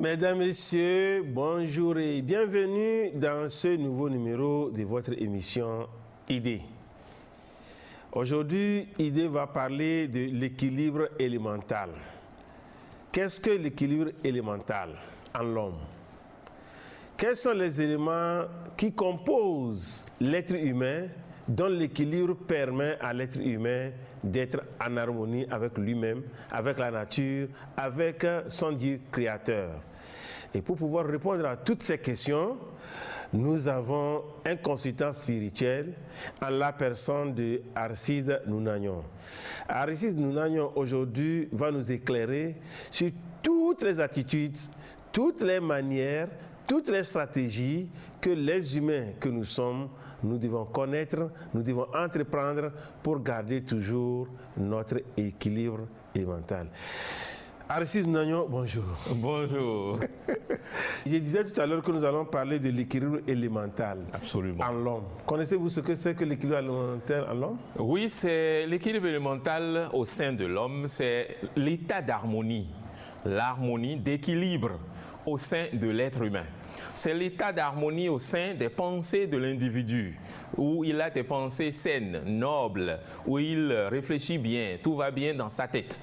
Mesdames, Messieurs, bonjour et bienvenue dans ce nouveau numéro de votre émission Idée. Aujourd'hui, Idée va parler de l'équilibre élémental. Qu'est-ce que l'équilibre élémental en l'homme? Quels sont les éléments qui composent l'être humain dont l'équilibre permet à l'être humain d'être en harmonie avec lui-même, avec la nature, avec son Dieu créateur? Et pour pouvoir répondre à toutes ces questions, nous avons un consultant spirituel en la personne de Arcide Nounagnon. Arcide Nounagnon aujourd'hui va nous éclairer sur toutes les attitudes, toutes les manières, toutes les stratégies que les humains que nous sommes, nous devons connaître, nous devons entreprendre pour garder toujours notre équilibre élémental. Arcide Nounagnon, bonjour. Bonjour. Je disais tout à l'heure que nous allons parler de l'équilibre élémental. Absolument. En l'homme. Connaissez-vous ce que c'est que l'équilibre élémental en l'homme? Oui, c'est l'équilibre élémental au sein de l'homme, c'est l'état d'harmonie, l'harmonie d'équilibre au sein de l'être humain. C'est l'état d'harmonie au sein des pensées de l'individu, où il a des pensées saines, nobles, où il réfléchit bien, tout va bien dans sa tête.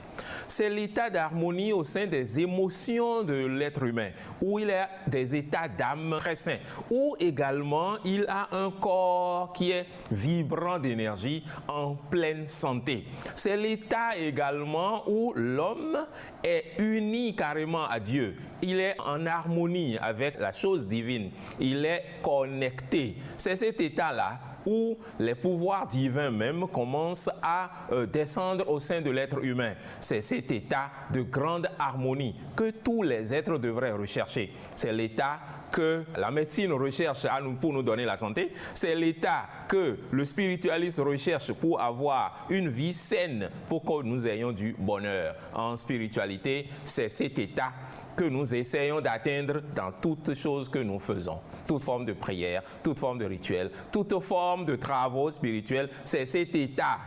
C'est l'état d'harmonie au sein des émotions de l'être humain, où il a des états d'âme très sains, où également il a un corps qui est vibrant d'énergie, en pleine santé. C'est l'état également où l'homme est uni carrément à Dieu. Il est en harmonie avec la chose divine. Il est connecté. C'est cet état-là où les pouvoirs divins même commencent à descendre au sein de l'être humain. C'est cet état de grande harmonie que tous les êtres devraient rechercher. C'est l'état que la médecine recherche pour nous donner la santé. C'est l'état que le spiritualiste recherche pour avoir une vie saine, pour que nous ayons du bonheur. En spiritualité, c'est cet état que nous essayons d'atteindre dans toutes choses que nous faisons. Toute forme de prière, toute forme de rituel, toute forme de travaux spirituels, c'est cet état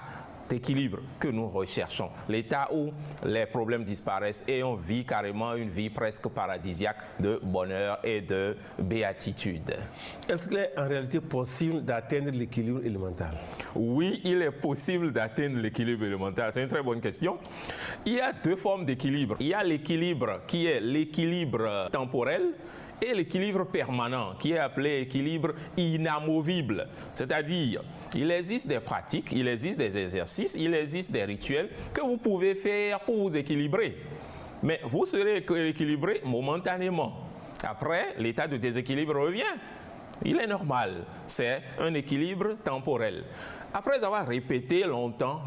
d'équilibre que nous recherchons. L'état où les problèmes disparaissent et on vit carrément une vie presque paradisiaque de bonheur et de béatitude. Est-ce qu'il est en réalité possible d'atteindre l'équilibre élémental? Oui, il est possible d'atteindre l'équilibre élémental. C'est une très bonne question. Il y a deux formes d'équilibre. Il y a l'équilibre qui est l'équilibre temporel et l'équilibre permanent, qui est appelé équilibre inamovible. C'est-à-dire, il existe des pratiques, il existe des exercices, il existe des rituels que vous pouvez faire pour vous équilibrer. Mais vous serez équilibré momentanément. Après, l'état de déséquilibre revient. Il est normal, c'est un équilibre temporel. Après avoir répété longtemps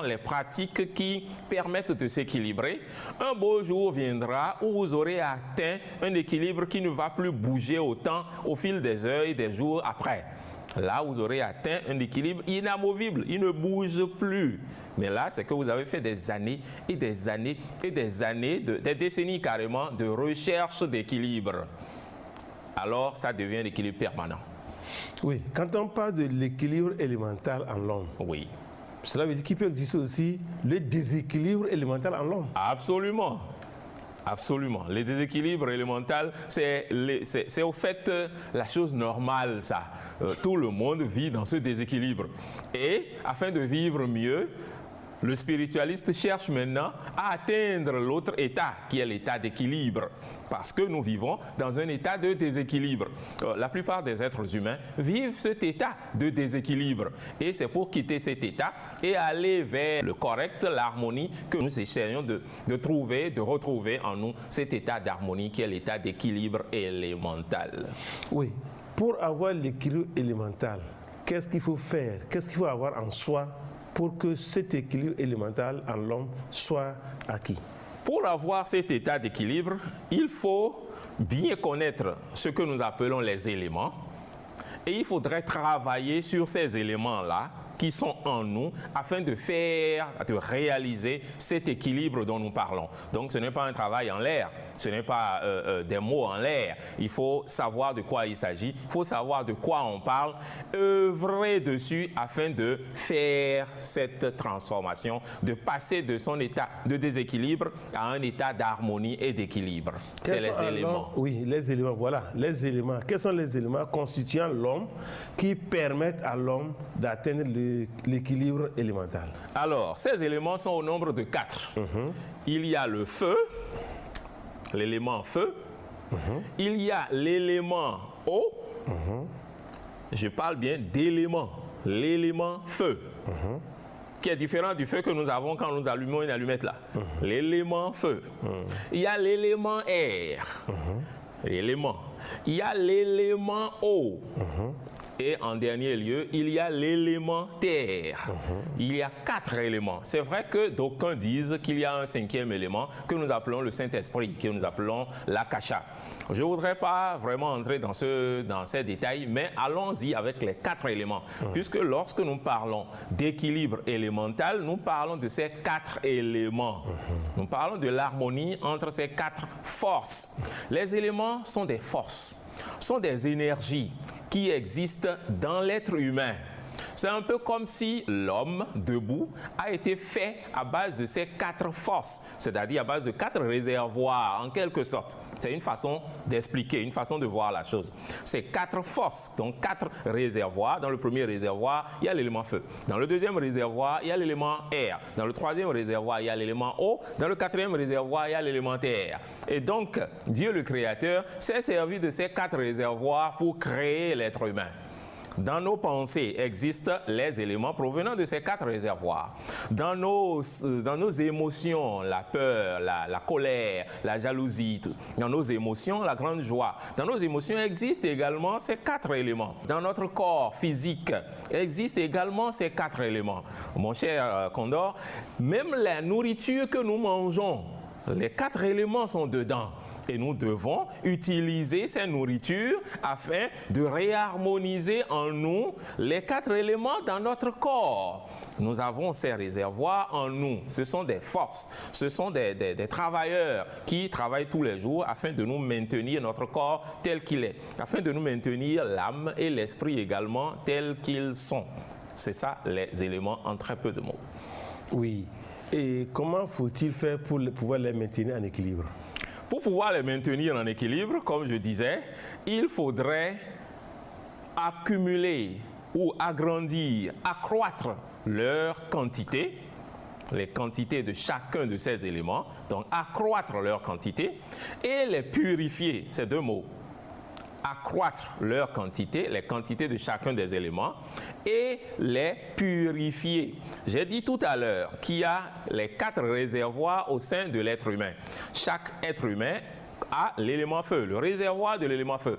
les pratiques qui permettent de s'équilibrer, un beau jour viendra où vous aurez atteint un équilibre qui ne va plus bouger autant au fil des heures et des jours après. Là, vous aurez atteint un équilibre inamovible, il ne bouge plus. Mais là, c'est que vous avez fait des années et des années et des années, des décennies carrément de recherche d'équilibre. Alors ça devient l'équilibre permanent. Oui, quand on parle de l'équilibre élémental en l'homme, oui, cela veut dire qu'il peut exister aussi le déséquilibre élémental en l'homme. Absolument. Absolument. Le déséquilibre élémental, c'est au fait la chose normale, ça. Tout le monde vit dans ce déséquilibre. Et afin de vivre mieux, le spiritualiste cherche maintenant à atteindre l'autre état, qui est l'état d'équilibre. Parce que nous vivons dans un état de déséquilibre. La plupart des êtres humains vivent cet état de déséquilibre. Et c'est pour quitter cet état et aller vers le correct, l'harmonie, que nous essayons de trouver, de retrouver en nous cet état d'harmonie qui est l'état d'équilibre élémental. Oui, pour avoir l'équilibre élémental, qu'est-ce qu'il faut faire? Qu'est-ce qu'il faut avoir en soi pour que cet équilibre élémental en l'homme soit acquis? Pour avoir cet état d'équilibre, il faut bien connaître ce que nous appelons les éléments et il faudrait travailler sur ces éléments-là qui sont en nous afin de réaliser cet équilibre dont nous parlons. Donc ce n'est pas un travail en l'air, ce n'est pas des mots en l'air. Il faut savoir de quoi il s'agit, il faut savoir de quoi on parle, œuvrer dessus afin de faire cette transformation, de passer de son état de déséquilibre à un état d'harmonie et d'équilibre. C'est les éléments. Oui, les éléments, voilà, les éléments. Quels sont les éléments constituant l'homme qui permettent à l'homme d'atteindre l'équilibre élémental? Alors, ces éléments sont au nombre de 4. Il y a le feu, l'élément feu. Il y a l'élément eau. Je parle bien d'élément, l'élément feu, qui est différent du feu que nous avons quand nous allumons une allumette là. L'élément feu. Il y a l'élément air, l'élément. Il y a l'élément eau. Et en dernier lieu, il y a l'élément terre. Il y a 4 éléments. C'est vrai que d'aucuns disent qu'il y a un 5e élément que nous appelons le Saint-Esprit, que nous appelons l'Akasha. Je ne voudrais pas vraiment entrer dans ces détails, mais allons-y avec les 4 éléments. Puisque lorsque nous parlons d'équilibre élémental, nous parlons de ces 4 éléments. Nous parlons de l'harmonie entre ces 4 forces. Les éléments sont des forces, sont des énergies qui existent dans l'être humain. C'est un peu comme si l'homme debout a été fait à base de ces 4 forces, c'est-à-dire à base de 4 réservoirs en quelque sorte. C'est une façon d'expliquer, une façon de voir la chose. C'est 4 forces, donc 4 réservoirs. Dans le premier réservoir, il y a l'élément feu. Dans le deuxième réservoir, il y a l'élément air. Dans le troisième réservoir, il y a l'élément eau. Dans le quatrième réservoir, il y a l'élément terre. Et donc, Dieu le Créateur s'est servi de ces 4 réservoirs pour créer l'être humain. Dans nos pensées existent les éléments provenant de ces 4 réservoirs. Dans nos émotions, la peur, la colère, la jalousie, dans nos émotions, la grande joie. Dans nos émotions existent également ces 4 éléments. Dans notre corps physique existent également ces 4 éléments. Mon cher Condor, même la nourriture que nous mangeons, les 4 éléments sont dedans. Et nous devons utiliser ces nourritures afin de réharmoniser en nous les 4 éléments dans notre corps. Nous avons ces réservoirs en nous. Ce sont des forces, ce sont des travailleurs qui travaillent tous les jours afin de nous maintenir notre corps tel qu'il est, afin de nous maintenir l'âme et l'esprit également tels qu'ils sont. C'est ça les éléments en très peu de mots. Oui. Et comment faut-il faire pour pouvoir les maintenir en équilibre? Pour pouvoir les maintenir en équilibre, comme je disais, il faudrait accumuler ou agrandir, accroître leur quantité, les quantités de chacun de ces éléments, donc accroître leur quantité et les purifier, ces 2 mots. Accroître leur quantité, les quantités de chacun des éléments et les purifier. J'ai dit tout à l'heure qu'il y a les 4 réservoirs au sein de l'être humain. Chaque être humain a l'élément feu, le réservoir de l'élément feu.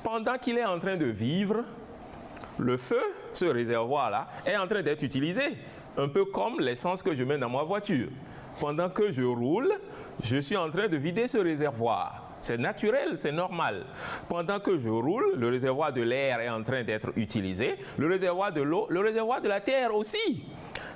Pendant qu'il est en train de vivre, le feu, ce réservoir-là, est en train d'être utilisé, un peu comme l'essence que je mets dans ma voiture. Pendant que je roule, je suis en train de vider ce réservoir. C'est naturel, c'est normal. Pendant que je roule, le réservoir de l'air est en train d'être utilisé, le réservoir de l'eau, le réservoir de la terre aussi.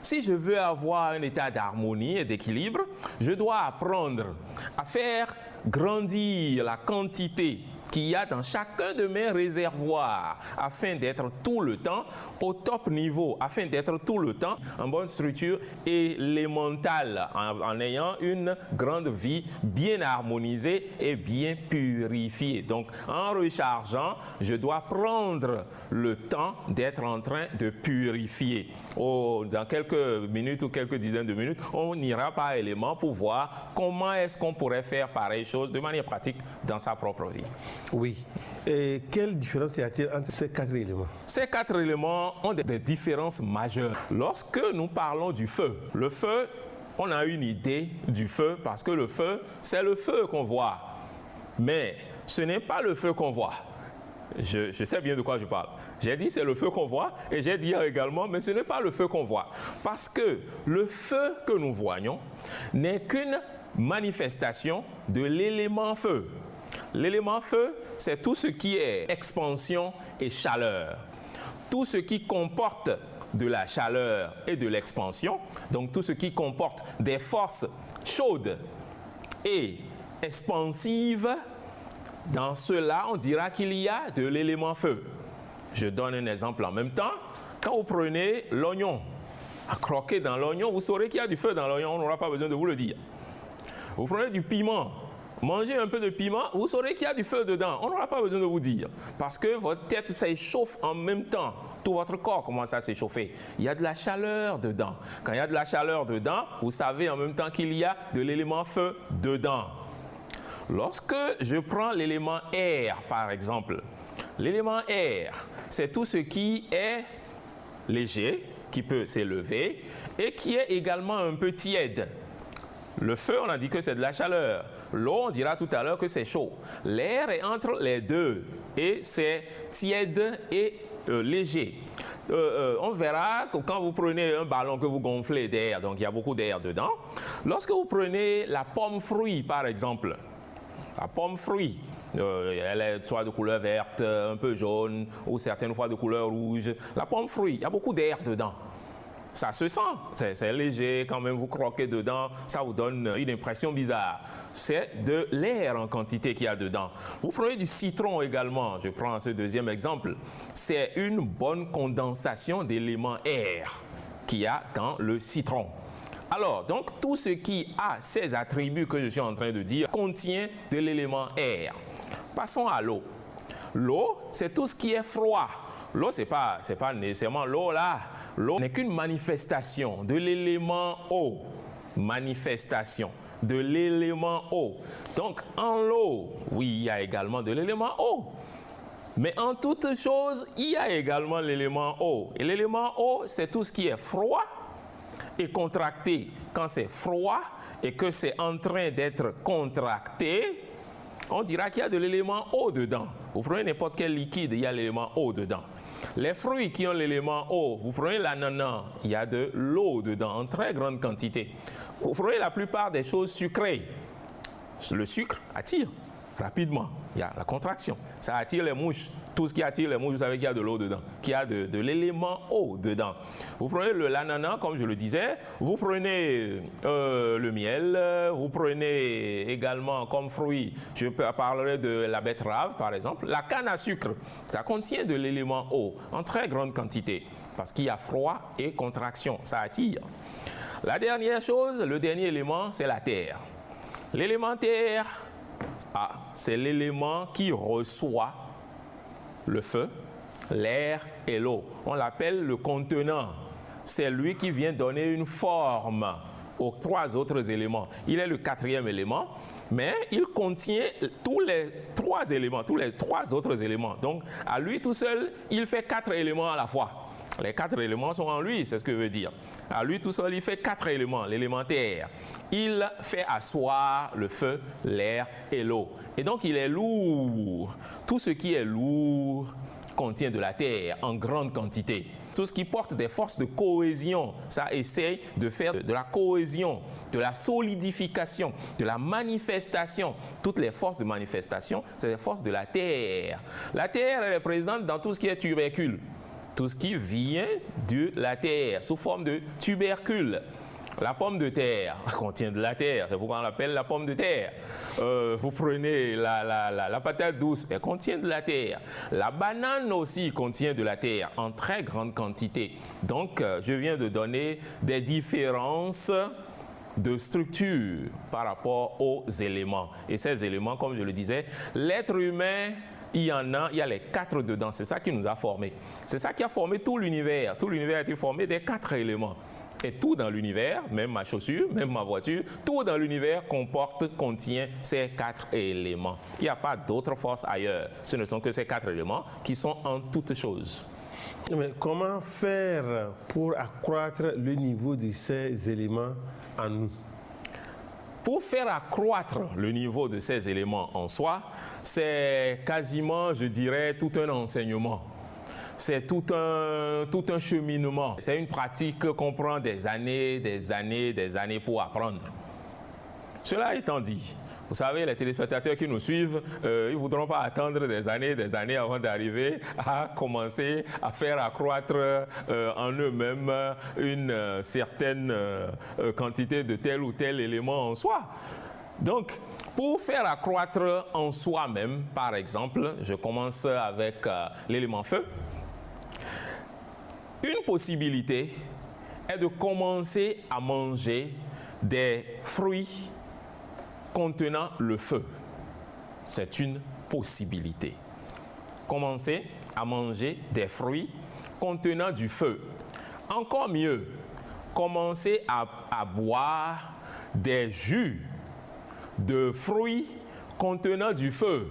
Si je veux avoir un état d'harmonie et d'équilibre, je dois apprendre à faire grandir la quantité qu'il y a dans chacun de mes réservoirs afin d'être tout le temps au top niveau, afin d'être tout le temps en bonne structure élémentale, en ayant une grande vie bien harmonisée et bien purifiée. Donc, en rechargeant, je dois prendre le temps d'être en train de purifier. Dans quelques minutes ou quelques dizaines de minutes, on ira par élément pour voir comment est-ce qu'on pourrait faire pareille chose de manière pratique dans sa propre vie. Oui. Et quelle différence y a-t-il entre ces 4 éléments? Ces 4 éléments ont des différences majeures. Lorsque nous parlons du feu, le feu, on a une idée du feu parce que le feu, c'est le feu qu'on voit. Mais ce n'est pas le feu qu'on voit. Je sais bien de quoi je parle. J'ai dit c'est le feu qu'on voit et j'ai dit également mais ce n'est pas le feu qu'on voit. Parce que le feu que nous voyons n'est qu'une manifestation de l'élément feu. L'élément feu, c'est tout ce qui est expansion et chaleur. Tout ce qui comporte de la chaleur et de l'expansion, donc tout ce qui comporte des forces chaudes et expansives, dans cela, on dira qu'il y a de l'élément feu. Je donne un exemple en même temps. Quand vous prenez l'oignon, à croquer dans l'oignon, vous saurez qu'il y a du feu dans l'oignon, on n'aura pas besoin de vous le dire. Vous prenez du piment, mangez un peu de piment, vous saurez qu'il y a du feu dedans, on n'aura pas besoin de vous dire. Parce que votre tête s'échauffe en même temps, tout votre corps commence à s'échauffer. Il y a de la chaleur dedans. Quand il y a de la chaleur dedans, vous savez en même temps qu'il y a de l'élément feu dedans. Lorsque je prends l'élément air, par exemple, l'élément air, c'est tout ce qui est léger, qui peut s'élever et qui est également un peu tiède. Le feu, on a dit que c'est de la chaleur. L'eau, on dira tout à l'heure que c'est chaud. L'air est entre les deux et c'est tiède et léger. On verra que quand vous prenez un ballon que vous gonflez d'air, donc il y a beaucoup d'air dedans. Lorsque vous prenez la pomme fruit, par exemple, la pomme fruit, elle est soit de couleur verte, un peu jaune, ou certaines fois de couleur rouge. La pomme fruit, il y a beaucoup d'air dedans. Ça se sent, c'est léger, quand même vous croquez dedans, ça vous donne une impression bizarre. C'est de l'air en quantité qu'il y a dedans. Vous prenez du citron également, je prends ce deuxième exemple. C'est une bonne condensation d'éléments air qu'il y a dans le citron. Alors, donc, tout ce qui a ces attributs que je suis en train de dire contient de l'élément air. Passons à l'eau. L'eau, c'est tout ce qui est froid. L'eau, c'est pas nécessairement l'eau là. L'eau n'est qu'une manifestation de l'élément eau. Manifestation de l'élément eau. Donc, en l'eau, oui, il y a également de l'élément eau. Mais en toute chose, il y a également l'élément eau. Et l'élément eau, c'est tout ce qui est froid et contracté. Quand c'est froid et que c'est en train d'être contracté, on dira qu'il y a de l'élément eau dedans. Vous prenez n'importe quel liquide, il y a l'élément eau dedans. Les fruits qui ont l'élément eau, vous prenez l'ananas, il y a de l'eau dedans en très grande quantité. Vous prenez la plupart des choses sucrées. Le sucre attire rapidement, il y a la contraction. Ça attire les mouches. Tout ce qui attire les mouches, vous savez qu'il y a de l'eau dedans, qu'il y a de l'élément eau dedans. Vous prenez l'ananas, comme je le disais, vous prenez le miel, vous prenez également comme fruit, je parlerai de la betterave par exemple, la canne à sucre, ça contient de l'élément eau en très grande quantité, parce qu'il y a froid et contraction, ça attire. La dernière chose, le dernier élément, c'est la terre. L'élément terre, c'est l'élément qui reçoit le feu, l'air et l'eau. On l'appelle le contenant. C'est lui qui vient donner une forme aux trois autres éléments. Il est le quatrième élément, mais il contient tous les trois éléments, tous les trois autres éléments. Donc, à lui tout seul, il fait 4 éléments à la fois. Les 4 éléments sont en lui, c'est ce que veut dire. À lui tout seul, il fait 4 éléments, l'élément terre. Il fait asseoir le feu, l'air et l'eau. Et donc, il est lourd. Tout ce qui est lourd contient de la terre en grande quantité. Tout ce qui porte des forces de cohésion, ça essaye de faire de la cohésion, de la solidification, de la manifestation. Toutes les forces de manifestation, c'est les forces de la terre. La terre, elle est présente dans tout ce qui est tubercule. Tout ce qui vient de la terre, sous forme de tubercule. La pomme de terre contient de la terre, c'est pourquoi on l'appelle la pomme de terre. Vous prenez la patate douce, elle contient de la terre. La banane aussi contient de la terre en très grande quantité. Donc, je viens de donner des différences de structure par rapport aux éléments. Et ces éléments, comme je le disais, l'être humain, il y en a, il y a les 4 dedans. C'est ça qui nous a formés. C'est ça qui a formé tout l'univers. Tout l'univers a été formé des 4 éléments. Et tout dans l'univers, même ma chaussure, même ma voiture, tout dans l'univers contient ces 4 éléments. Il n'y a pas d'autre force ailleurs. Ce ne sont que ces 4 éléments qui sont en toutes choses. Mais comment faire pour accroître le niveau de ces éléments en nous? Pour faire accroître le niveau de ces éléments en soi, c'est quasiment, je dirais, tout un enseignement. C'est tout un cheminement. C'est une pratique qu'on prend des années pour apprendre. Cela étant dit, vous savez, les téléspectateurs qui nous suivent, ils ne voudront pas attendre des années avant d'arriver à commencer à faire accroître en eux-mêmes une certaine quantité de tel ou tel élément en soi. Donc, pour faire accroître en soi-même, par exemple, je commence avec l'élément feu. Une possibilité est de commencer à manger des fruits contenant le feu. C'est une possibilité. Commencer à manger des fruits contenant du feu. Encore mieux, commencer à boire des jus de fruits contenant du feu.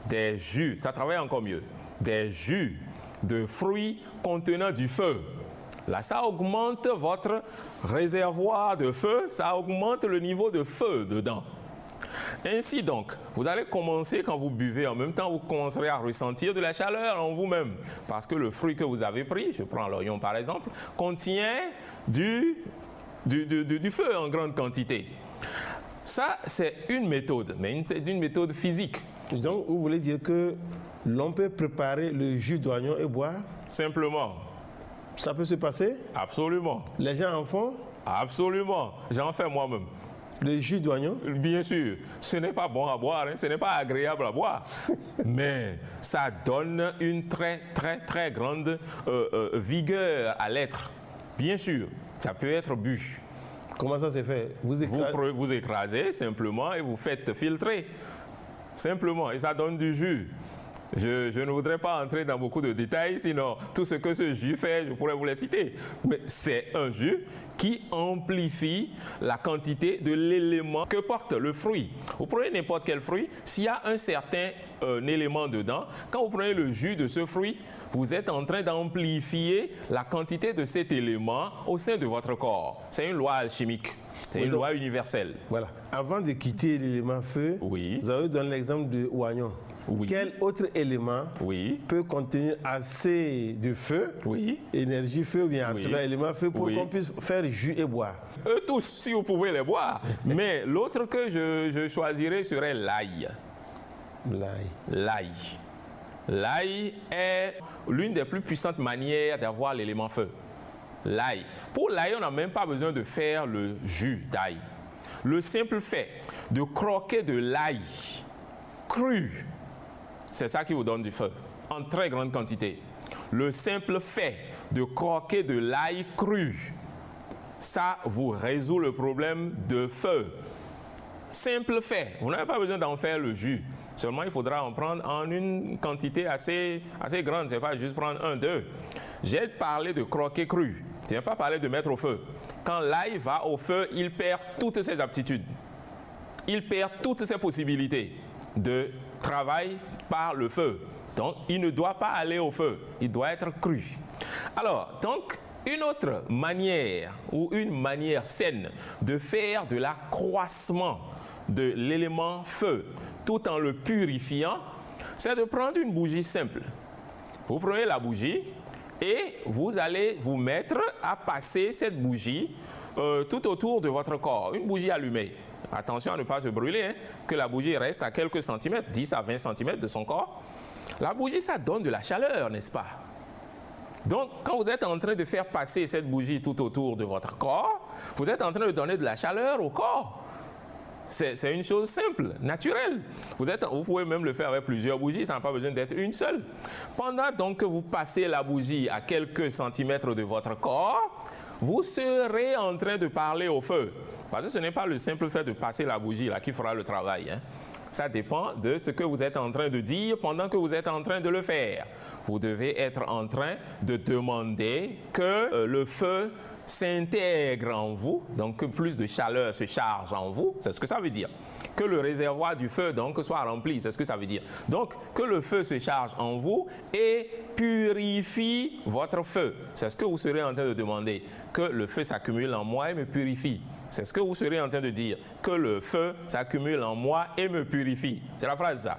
Des jus, ça travaille encore mieux. Des jus de fruits contenant du feu. Là, ça augmente votre réservoir de feu, ça augmente le niveau de feu dedans. Ainsi donc, vous allez commencer, quand vous buvez, en même temps, vous commencerez à ressentir de la chaleur en vous-même. Parce que le fruit que vous avez pris, je prends l'oignon par exemple, contient du feu en grande quantité. Ça, c'est une méthode, mais c'est une méthode physique. Donc, vous voulez dire que l'on peut préparer le jus d'oignon et boire? Simplement. Ça peut se passer? Absolument. Les gens en font? Absolument. J'en fais moi-même. Le jus d'oignon? Bien sûr. Ce n'est pas bon à boire, hein. Ce n'est pas agréable à boire. Mais ça donne une très grande vigueur à l'être. Bien sûr, ça peut être bu. Comment ça se fait? Vous écrasez simplement et vous faites filtrer. Simplement. Et ça donne du jus. Je ne voudrais pas entrer dans beaucoup de détails, sinon tout ce que ce jus fait, je pourrais vous les citer. Mais c'est un jus qui amplifie la quantité de l'élément que porte le fruit. Vous prenez n'importe quel fruit, s'il y a un certain élément dedans, quand vous prenez le jus de ce fruit, vous êtes en train d'amplifier la quantité de cet élément au sein de votre corps. C'est une loi alchimique. C'est une loi universelle. Voilà. Avant de quitter l'élément feu, oui. Vous avez donné l'exemple de oignon. Oui. Quel autre élément peut contenir assez de feu, énergie feu, ou bien en tout cas élément feu, pour qu'on puisse faire jus et boire? Eux tous, si vous pouvez les boire. Mais l'autre que je choisirais serait l'ail. L'ail. L'ail est l'une des plus puissantes manières d'avoir l'élément feu. L'ail. Pour l'ail, on n'a même pas besoin de faire le jus d'ail. Le simple fait de croquer de l'ail cru, c'est ça qui vous donne du feu, en très grande quantité. Le simple fait de croquer de l'ail cru, ça vous résout le problème de feu. Simple fait, vous n'avez pas besoin d'en faire le jus. Seulement, il faudra en prendre en une quantité assez grande. Ce n'est pas juste prendre 1, 2. J'ai parlé de croquer cru. Je n'ai pas parlé de mettre au feu. Quand l'ail va au feu, il perd toutes ses aptitudes. Il perd toutes ses possibilités de travail par le feu. Donc, il ne doit pas aller au feu. Il doit être cru. Alors, donc, une autre manière ou une manière saine de faire de l'accroissement de l'élément feu tout en le purifiant, c'est de prendre une bougie simple. Vous prenez la bougie et vous allez vous mettre à passer cette bougie tout autour de votre corps. Une bougie allumée. Attention à ne pas se brûler, hein, que la bougie reste à quelques centimètres, 10 à 20 centimètres de son corps. La bougie, ça donne de la chaleur, n'est-ce pas? Donc, quand vous êtes en train de faire passer cette bougie tout autour de votre corps, vous êtes en train de donner de la chaleur au corps. C'est une chose simple, naturelle. Vous pouvez même le faire avec plusieurs bougies, ça n'a pas besoin d'être une seule. Pendant donc que vous passez la bougie à quelques centimètres de votre corps, vous serez en train de parler au feu. Parce que ce n'est pas le simple fait de passer la bougie là qui fera le travail, hein. Ça dépend de ce que vous êtes en train de dire pendant que vous êtes en train de le faire. Vous devez être en train de demander que le feu s'intègre en vous, donc que plus de chaleur se charge en vous, c'est ce que ça veut dire. Que le réservoir du feu donc soit rempli, c'est ce que ça veut dire. Donc que le feu se charge en vous et purifie votre feu. C'est ce que vous serez en train de demander. Que le feu s'accumule en moi et me purifie. C'est ce que vous serez en train de dire. Que le feu s'accumule en moi et me purifie. C'est la phrase ça.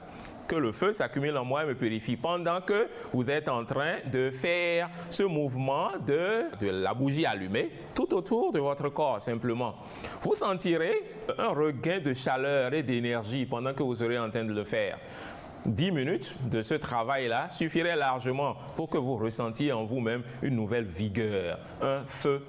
que le feu s'accumule en moi et me purifie. Pendant que vous êtes en train de faire ce mouvement de la bougie allumée tout autour de votre corps simplement, vous sentirez un regain de chaleur et d'énergie pendant que vous serez en train de le faire. 10 minutes de ce travail-là suffirait largement pour que vous ressentiez en vous-même une nouvelle vigueur, un feu